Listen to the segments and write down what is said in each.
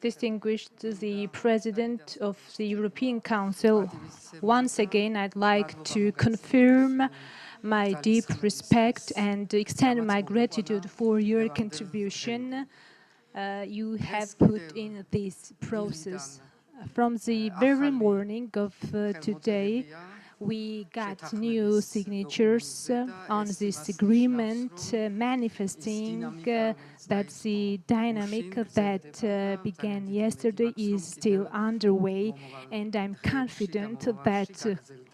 Distinguished the President of the European Council, once again I'd like to confirm my deep respect and extend my gratitude for your contribution you have put in this process. From the very morning of today, we got new signatures on this agreement, manifesting that the dynamic that began yesterday is still underway, and I'm confident that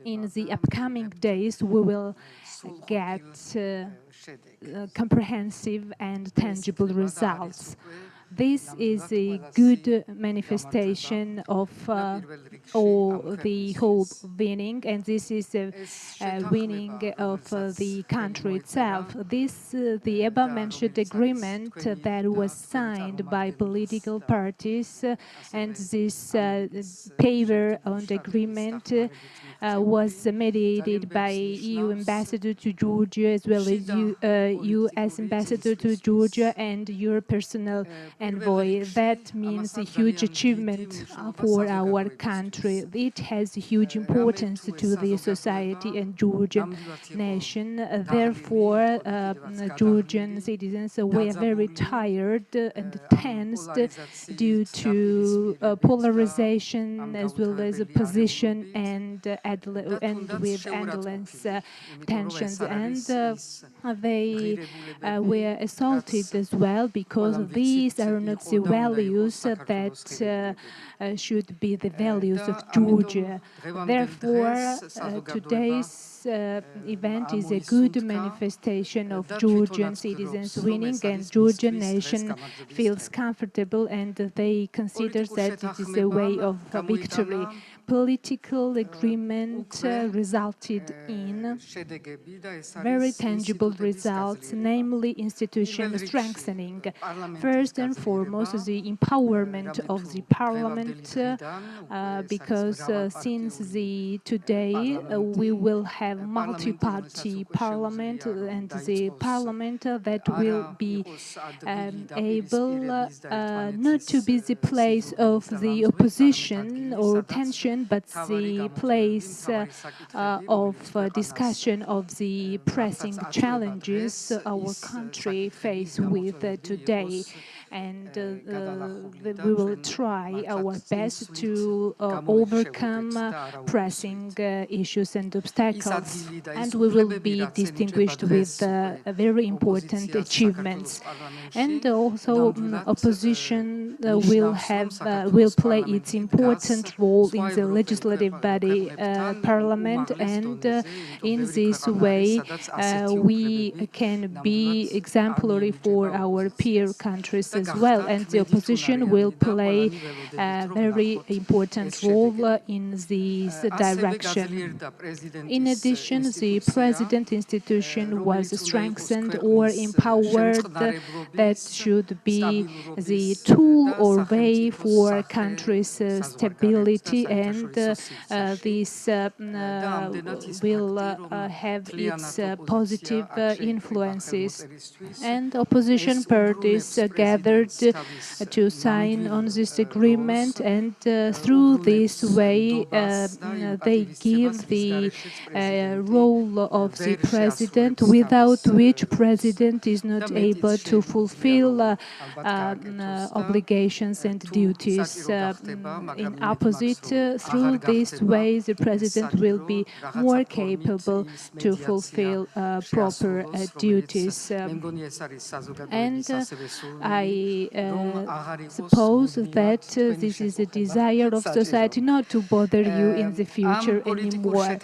in the upcoming days we will get comprehensive and tangible results. This is a good manifestation of the whole winning, and this is a winning of the country itself. The above-mentioned agreement that was signed by political parties and this paper on the agreement was mediated by EU ambassador to Georgia as well as US ambassador to Georgia and your personal envoy. That means a huge achievement for our country. It has a huge importance to the society and Georgian nation. Therefore, Georgian citizens were very tired and tensed due to polarization as well as opposition and with endless tensions. And they were assaulted as well because these are not the values that should be the values of Georgia. Therefore, today's event is a good manifestation of Georgian citizens winning, and Georgian nation feels comfortable and they consider that it is a way of victory. Political agreement resulted in very tangible results, namely institution strengthening. First and foremost, the empowerment of the parliament, because since today we will have multi-party parliament, and the parliament that will be able not to be the place of the opposition or tension, but the place of discussion of the pressing challenges our country faces with today. And we will try our best to overcome pressing issues and obstacles. And we will be distinguished with very important achievements. And also opposition will play its important role in the legislative body, parliament, and in this way we can be exemplary for our peer countries as well, and the opposition will play a very important role in this direction. In addition, the president institution was strengthened or empowered. That should be the tool or way for countries' stability, and this will have its positive influences. And opposition parties gathered to sign on this agreement, and through this way they give the role of the president, without which president is not able to fulfill obligations and duties. In opposite, through this way the president will be more capable to fulfill proper duties. And I suppose that this is a desire of society not to bother you in the future anymore.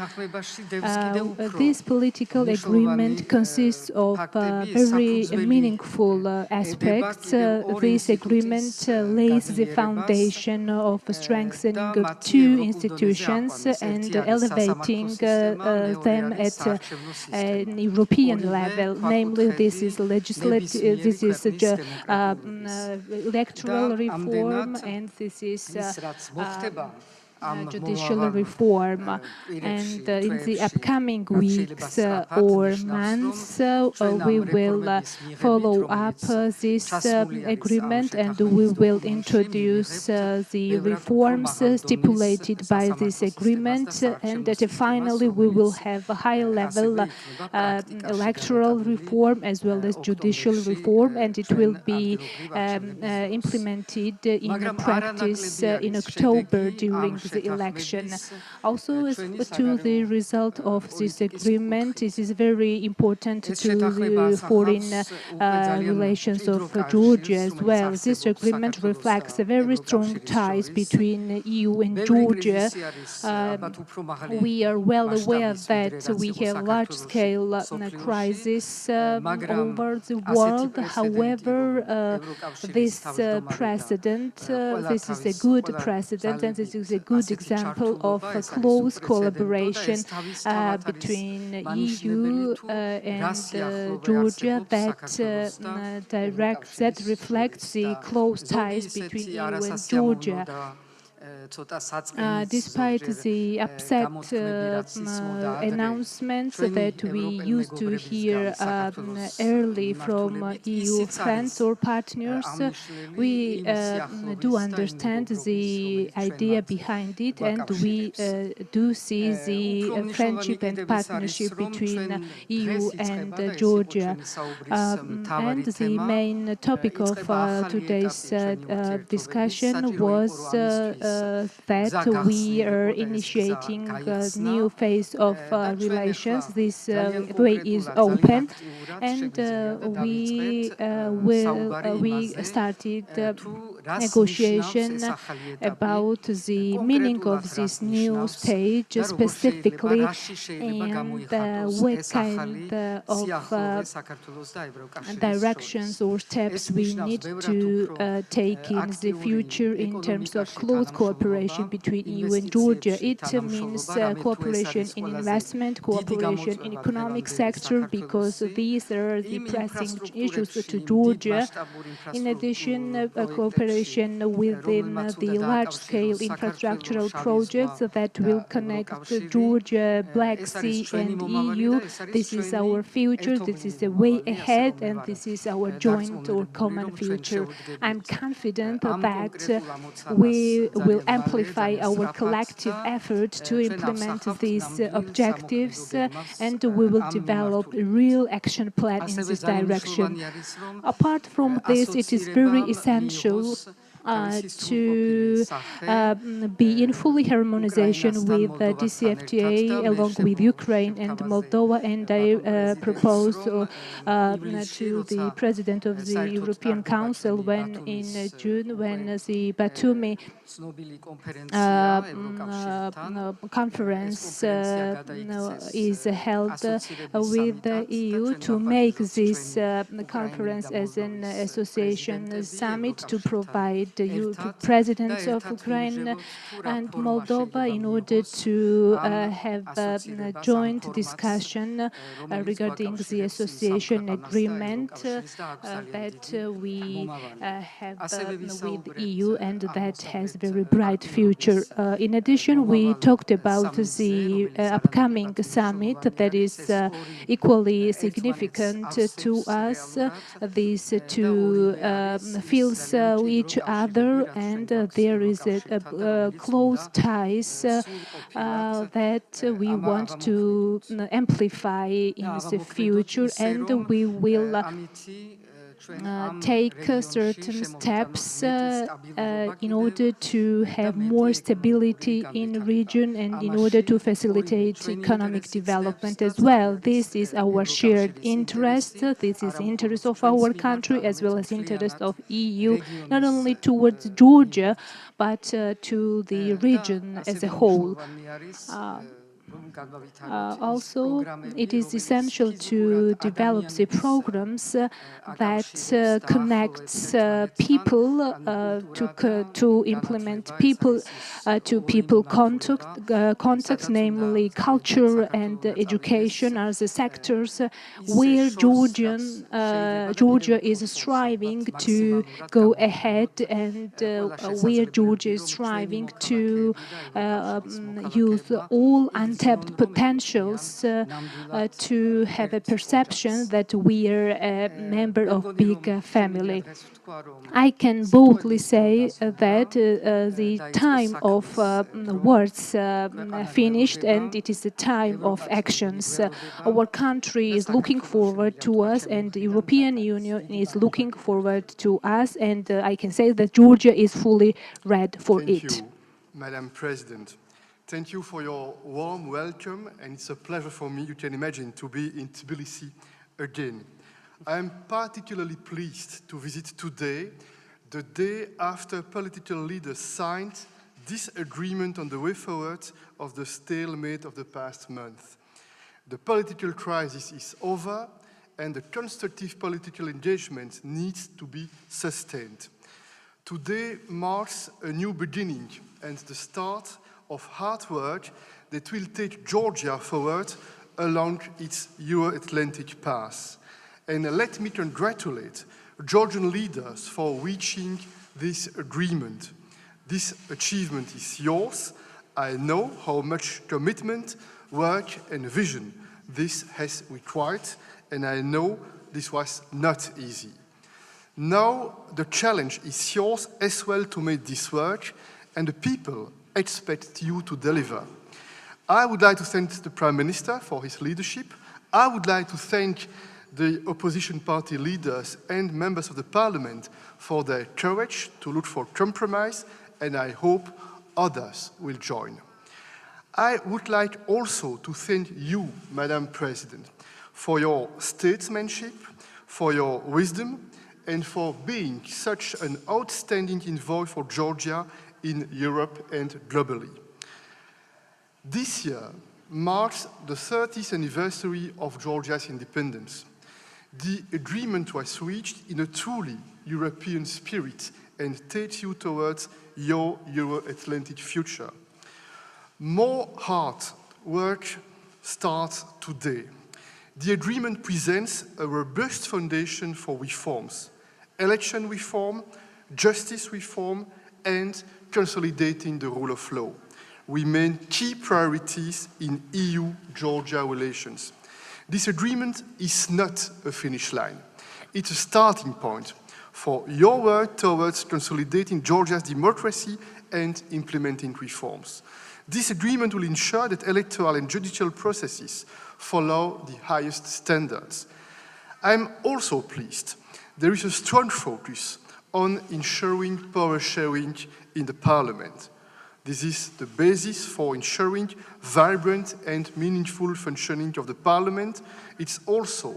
This political agreement consists of very meaningful aspects. This agreement lays the foundation of strengthening of two institutions and elevating them at an European level. Namely, this is electoral reform, and this is judicial reform. And in the upcoming weeks or months, we will follow up this agreement, and we will introduce the reforms stipulated by this agreement, and that finally we will have a high-level electoral reform as well as judicial reform, and it will be implemented in practice in October during the election. Also, as to the result of this agreement, it is very important to the foreign relations of Georgia as well. This agreement reflects a very strong ties between EU and Georgia. We are well aware that we have large-scale crisis over the world. However, this precedent, this is a good precedent, and this is a good example of a close collaboration between EU and Georgia that reflects the close ties between EU and Georgia. Despite the upset announcements that we used to hear early from EU friends or partners, we do understand the idea behind it, and we do see the friendship and partnership between EU and Georgia. And the main topic of today's discussion was that we are initiating a new phase of relations. This way is open, and we started negotiation about the meaning of this new stage specifically, and what kind of directions or steps we need to take in the future in terms of close cooperation between EU and Georgia. It means cooperation in investment, cooperation in economic sector, because these are the pressing issues to Georgia. In addition, cooperation within the large-scale infrastructural projects that will connect Georgia, Black Sea, and EU. This is our future, this is the way ahead, and this is our joint or common future. I'm confident that we will amplify our collective effort to implement these objectives, and we will develop a real action plan in this direction. Apart from this, it is very essential to be in fully harmonization with DCFTA along with Ukraine and Moldova, and I propose to the President of the European Council when in June, when the Batumi conference is held with the EU, to make this conference as an association summit, to provide the presidents of Ukraine and Moldova in order to have a joint discussion regarding the association agreement that we have with EU, and that has very bright future. In addition, we talked about the upcoming summit that is equally significant to us. These two feels each other, and there is a close ties that we want to amplify in the future, and we will take certain steps in order to have more stability in the region and in order to facilitate economic development as well. This is our shared interest. This is the interest of our country as well as interest of EU, not only towards Georgia, but to the region as a whole. Also, it is essential to develop the programs that connects people to implement people contacts, namely culture and education, are the sectors where Georgia is striving to go ahead, and where Georgia is striving to use all untapped potentials to have a perception that we are a member of big family. I can boldly say that the time of words finished, and it is the time of actions. Our country is looking forward to us, and the European Union is looking forward to us, and I can say that Georgia is fully ready for it. Thank you, Madam President. Thank you for your warm welcome, and it's a pleasure for me, you can imagine, to be in Tbilisi again. I am particularly pleased to visit today, the day after political leaders signed this agreement on the way forward of the stalemate of the past month. The political crisis is over, and the constructive political engagement needs to be sustained. Today marks a new beginning and the start of hard work that will take Georgia forward along its Euro-Atlantic path. And let me congratulate Georgian leaders for reaching this agreement. This achievement is yours. I know how much commitment, work, and vision this has required, and I know this was not easy. Now the challenge is yours as well to make this work, and the people expect you to deliver. I would like to thank the Prime Minister for his leadership. I would like to thank the opposition party leaders and members of the parliament for their courage to look for compromise, and I hope others will join. I would like also to thank you, Madam President, for your statesmanship, for your wisdom, and for being such an outstanding envoy for Georgia in Europe and globally. This year marks the 30th anniversary of Georgia's independence. The agreement was reached in a truly European spirit and takes you towards your Euro-Atlantic future. More hard work starts today. The agreement presents a robust foundation for reforms: election reform, justice reform, and consolidating the rule of law remain key priorities in EU-Georgia relations. This agreement is not a finish line. It's a starting point for your work towards consolidating Georgia's democracy and implementing reforms. This agreement will ensure that electoral and judicial processes follow the highest standards. I'm also pleased there is a strong focus on ensuring power sharing in the parliament. This is the basis for ensuring vibrant and meaningful functioning of the parliament. It's also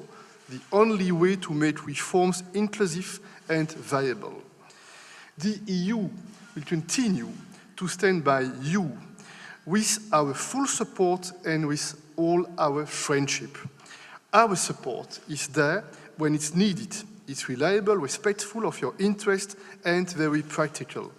the only way to make reforms inclusive and viable. The EU will continue to stand by you with our full support and with all our friendship. Our support is there when it's needed. It's reliable, respectful of your interest, and very practical.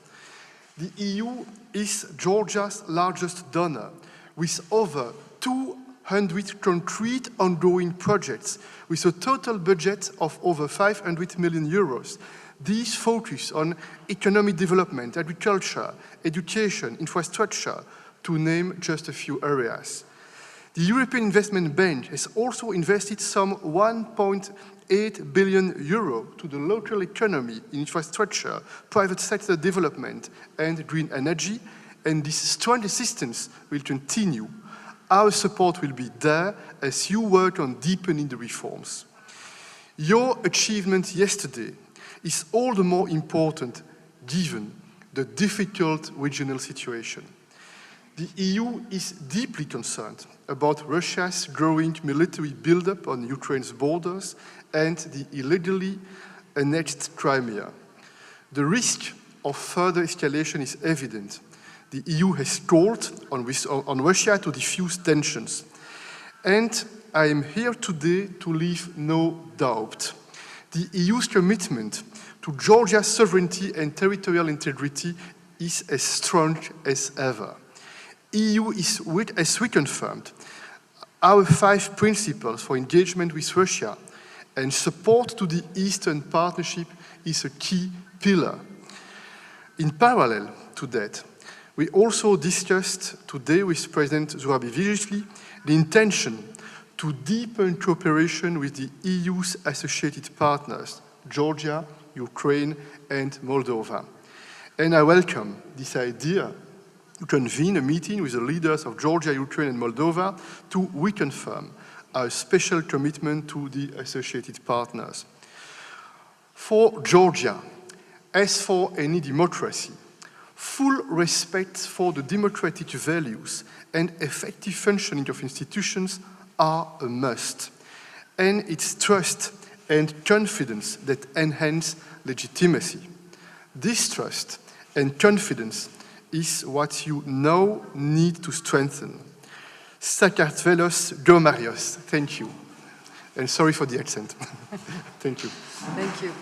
The EU is Georgia's largest donor, with over 200 concrete ongoing projects, with a total budget of over 500 million euros. These focus on economic development, agriculture, education, infrastructure, to name just a few areas. The European Investment Bank has also invested some 1.8 billion euro to the local economy in infrastructure, private sector development, and green energy, and this strong assistance will continue. Our support will be there as you work on deepening the reforms. Your achievement yesterday is all the more important given the difficult regional situation. The EU is deeply concerned about Russia's growing military buildup on Ukraine's borders and the illegally annexed Crimea. The risk of further escalation is evident. the EU has called on Russia to diffuse tensions. And I am here today to leave no doubt. The EU's commitment to Georgia's sovereignty and territorial integrity is as strong as ever. EU is, as we confirmed, our 5 principles for engagement with Russia, and support to the Eastern Partnership is a key pillar. In parallel to that, we also discussed today with President Zourabichvili the intention to deepen cooperation with the EU's associated partners, Georgia, Ukraine, and Moldova. And I welcome this idea to convene a meeting with the leaders of Georgia, Ukraine, and Moldova to reconfirm our special commitment to the associated partners. For Georgia, as for any democracy, full respect for the democratic values and effective functioning of institutions are a must, and it's trust and confidence that enhance legitimacy. This trust and confidence is what you now need to strengthen. Sakartvelos Gomarios. Thank you. And sorry for the accent. Thank you. Thank you.